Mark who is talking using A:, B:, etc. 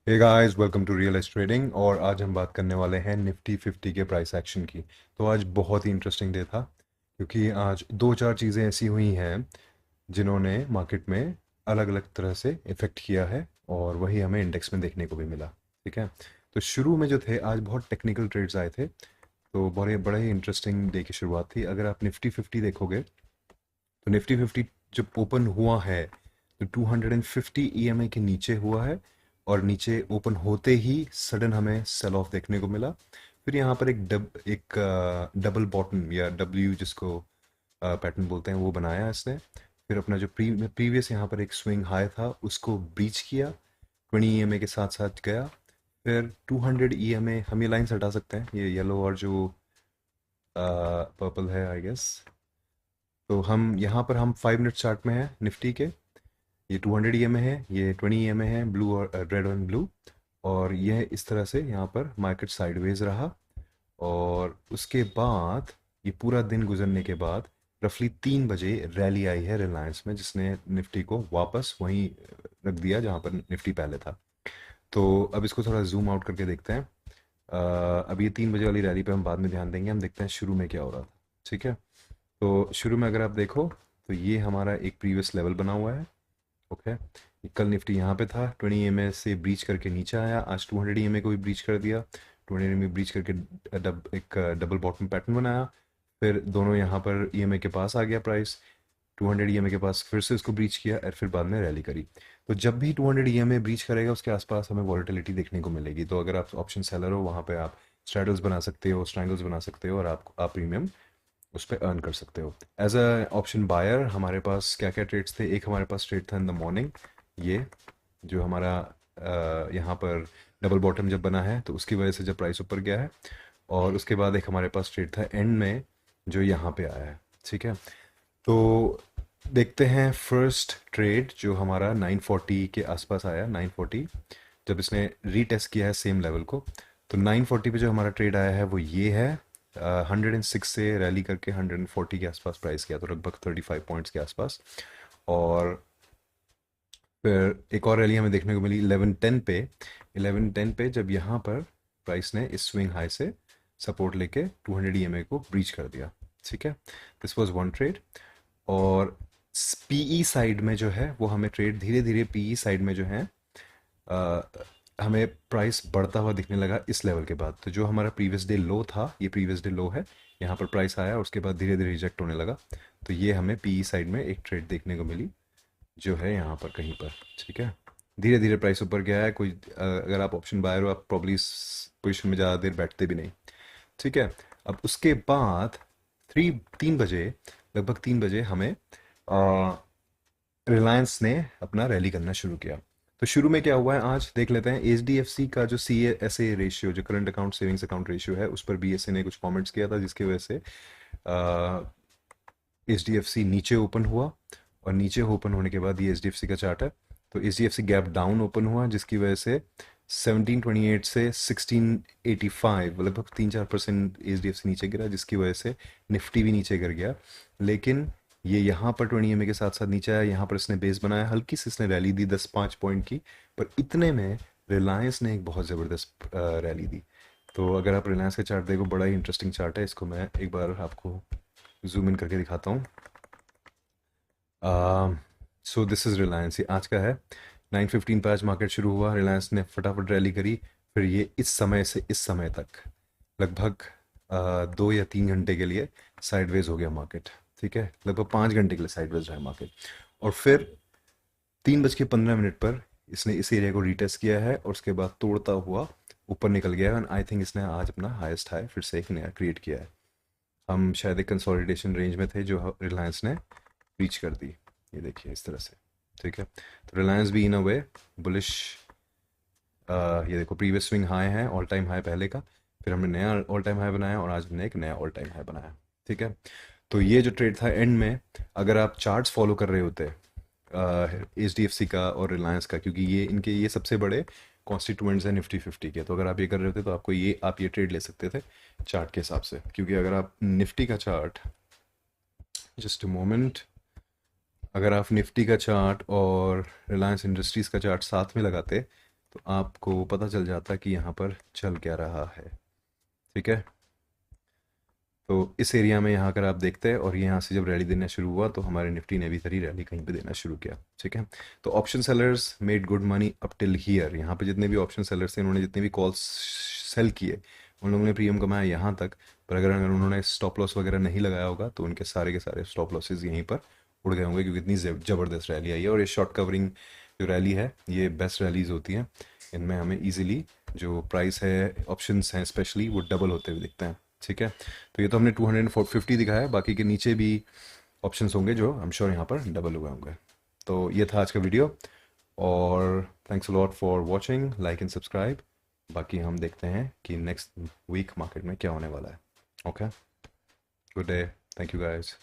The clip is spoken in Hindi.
A: Hey guys, welcome to realist trading. और आज हम बात करने वाले हैं निफ्टी 50 के प्राइस एक्शन की। तो आज बहुत ही इंटरेस्टिंग डे था, क्योंकि आज दो चार चीज़ें ऐसी हुई हैं जिन्होंने मार्केट में अलग अलग तरह से इफ़ेक्ट किया है, और वही हमें इंडेक्स में देखने को भी मिला। ठीक है। तो शुरू में जो थे, आज बहुत टेक्निकल ट्रेड्स आए थे, तो बड़ा ही इंटरेस्टिंग डे की शुरुआत थी। अगर आप निफ्टी 50 देखोगे तो निफ्टी 50 जब ओपन हुआ है तो 250 ईएमए के नीचे हुआ है, और नीचे ओपन होते ही सडन हमें सेल ऑफ देखने को मिला। फिर यहाँ पर एक डबल बॉटम या डब्ल्यू जिसको पैटर्न बोलते हैं वो बनाया इसने। फिर अपना जो प्रीवियस यहाँ पर एक स्विंग हाई था उसको ब्रीच किया, 20 ईएमए के साथ साथ गया। फिर 200 ईएमए, हम ये लाइन्स हटा सकते हैं, ये येलो और जो पर्पल है आई गेस। तो हम 5 मिनट चार्ट में है निफ्टी के। ये 200 ईएमए है, ये 20 ईएमए है, ब्लू और रेड एंड ब्लू। और यह इस तरह से यहाँ पर मार्केट साइडवेज रहा। और उसके बाद ये पूरा दिन गुजरने के बाद रफली 3 बजे रैली आई है रिलायंस में, जिसने निफ्टी को वापस वहीं रख दिया जहाँ पर निफ्टी पहले था। तो अब इसको थोड़ा जूम आउट करके देखते हैं। अब ये 3 बजे वाली रैली पे हम बाद में ध्यान देंगे, हम देखते हैं शुरू में क्या हो रहा था। ठीक है। तो शुरू में अगर आप देखो तो ये हमारा एक प्रीवियस लेवल बना हुआ है। ओके। कल निफ्टी यहाँ पे था, 20 ईएमए से ब्रीच करके नीचे आया, आज 200 ईएमए को भी ब्रीच कर दिया। 200 ईएमए ब्रीच करके एक डबल बॉटम पैटर्न बनाया। फिर दोनों यहाँ पर ईएमए के पास आ गया प्राइस, 200 ईएमए के पास फिर से इसको ब्रीच किया, और फिर बाद में रैली करी। तो जब भी 200 ईएमए ब्रीच करेगा उसके आसपास हमें वॉलेटिलिटी देखने को मिलेगी। तो अगर आप ऑप्शन सेलर हो, वहाँ पे आप स्ट्रैडल्स बना सकते हो, स्ट्रैंगल्स बना सकते हो, और आप प्रीमियम उस पर अर्न कर सकते हो। एज अ ऑप्शन बायर हमारे पास क्या क्या ट्रेड्स थे। एक हमारे पास ट्रेड था इन द मॉर्निंग, ये जो हमारा यहाँ पर डबल बॉटम जब बना है तो उसकी वजह से जब प्राइस ऊपर गया है। और उसके बाद एक हमारे पास ट्रेड था एंड में जो यहाँ पे आया है। ठीक है। तो देखते हैं फर्स्ट ट्रेड जो हमारा 940 के आसपास आया, 940 जब इसने रीटेस्ट किया है सेम लेवल को। तो 940 पे जो हमारा ट्रेड आया है वो ये है। 106 से रैली करके 140 के आसपास प्राइस किया, तो लगभग 35 पॉइंट्स के आसपास। और फिर एक और रैली हमें देखने को मिली 1110 पे जब यहाँ पर प्राइस ने इस स्विंग हाई से सपोर्ट लेके 200 ईएमए को ब्रीच कर दिया। ठीक है। This was one trade. और पीई साइड में जो है वो हमें ट्रेड धीरे धीरे पीई साइड में जो है अ, हमें प्राइस बढ़ता हुआ दिखने लगा इस लेवल के बाद। तो जो हमारा प्रीवियस डे लो था, ये प्रीवियस डे लो है, यहाँ पर प्राइस आया और उसके बाद धीरे धीरे रिजेक्ट होने लगा। तो ये हमें पीई साइड में एक ट्रेड देखने को मिली जो है यहाँ पर कहीं पर। ठीक है। धीरे धीरे प्राइस ऊपर गया है। अगर आप ऑप्शन बायर हो, आप प्रॉब्ली इस पोजिशन में ज़्यादा देर बैठते भी नहीं। ठीक है। अब उसके बाद 3 बजे, लगभग 3 बजे हमें रिलायंस ने अपना रैली करना शुरू किया। तो शुरू में क्या हुआ है आज देख लेते हैं। एच डी एफ सी का जो सी एस ए रेशियो, जो current account savings account ratio है, उस पर बी एस ए ने कुछ कमेंट्स किया था, जिसकी वजह से एच डी एफ सी नीचे ओपन हुआ। और नीचे ओपन होने के बाद ये एच डी एफ सी का चार्ट है। तो H D F C gap down open हुआ, जिसकी वजह से 1728 से 1685 लगभग 3-4% एच डी एफ सी नीचे गिरा, जिसकी वजह से निफ्टी भी नीचे गिर गया। लेकिन ये यहाँ पर 20 ईएमए के साथ साथ नीचे आया, यहाँ पर इसने बेस बनाया, हल्की सी इसने रैली दी 10-5 पॉइंट की। पर इतने में रिलायंस ने एक बहुत ज़बरदस्त रैली दी। तो अगर आप रिलायंस का चार्ट देखो, बड़ा ही इंटरेस्टिंग चार्ट है, इसको मैं एक बार आपको जूम इन करके दिखाता हूँ। सो दिस इज़ रिलायंस, ये आज का है। 9:15 पे आज मार्केट शुरू हुआ, रिलायंस ने फटाफट रैली करी। फिर ये इस समय से इस समय तक लगभग 2 या 3 घंटे के लिए साइडवेज हो गया मार्केट। ठीक है। लगभग 5 घंटे के लिए साइडवेज रहा मार्केट। और फिर 3:15 पर इसने इस एरिया को रीटेस्ट किया है, और उसके बाद तोड़ता हुआ ऊपर निकल गया है। आई थिंक इसने आज अपना हाईएस्ट हाई फिर से एक नया क्रिएट किया है। हम शायद एक कंसोलिडेशन रेंज में थे जो रिलायंस ने रीच कर दी, ये देखिए इस तरह से। ठीक है। तो रिलायंस भी इन अ वे बुलिश। ये देखो प्रीवियस स्विंग हाई है, ऑल टाइम हाई पहले का, फिर हमने नया ऑल टाइम हाई बनाया, और आज हमने एक नया ऑल टाइम हाई बनाया। ठीक है। तो ये जो ट्रेड था एंड में, अगर आप चार्ट्स फॉलो कर रहे होते एच डी एफ सी का और रिलायंस का, क्योंकि ये सबसे बड़े कॉन्स्टिट्यूएंट्स हैं निफ्टी 50 के, तो अगर आप ये कर रहे होते तो आप ये ट्रेड ले सकते थे चार्ट के हिसाब से। क्योंकि अगर आप निफ्टी का चार्ट, जस्ट अ मोमेंट, अगर आप निफ्टी का चार्ट और रिलायंस इंडस्ट्रीज़ का चार्ट साथ में लगाते तो आपको पता चल जाता कि यहाँ पर चल क्या रहा है। ठीक है, तो इस एरिया में यहाँ अगर आप देखते हैं और यहाँ से जब रैली देना शुरू हुआ तो हमारे निफ्टी ने भी तरी रैली कहीं पे देना शुरू किया। ठीक है, तो option sellers made good money up till here. यहाँ पे जितने भी ऑप्शन सेलर्स थे उन्होंने जितने भी कॉल्स सेल किए उन लोगों ने प्रीमियम कमाया यहाँ तक। पर अगर अगर उन्होंने स्टॉप लॉस वगैरह नहीं लगाया होगा तो उनके सारे के सारे स्टॉप लॉसेज यहीं पर उड़ गए होंगे, क्योंकि इतनी ज़बरदस्त रैली आई है। और ये शॉर्ट कवरिंग जो रैली है ये बेस्ट रैलीज होती हैं, इनमें हमें ईजिली जो प्राइस है ऑप्शंस हैं स्पेशली वो डबल होते हुए दिखते हैं। ठीक है, तो ये तो हमने 250 दिखाया है, बाकी के नीचे भी ऑप्शंस होंगे जो आई एम श्योर यहाँ पर डबल हुए होंगे। तो ये था आज का वीडियो, और thanks a lot for watching, like and subscribe. बाकी हम देखते हैं कि नेक्स्ट वीक मार्केट में क्या होने वाला है। Okay, good day, thank you guys.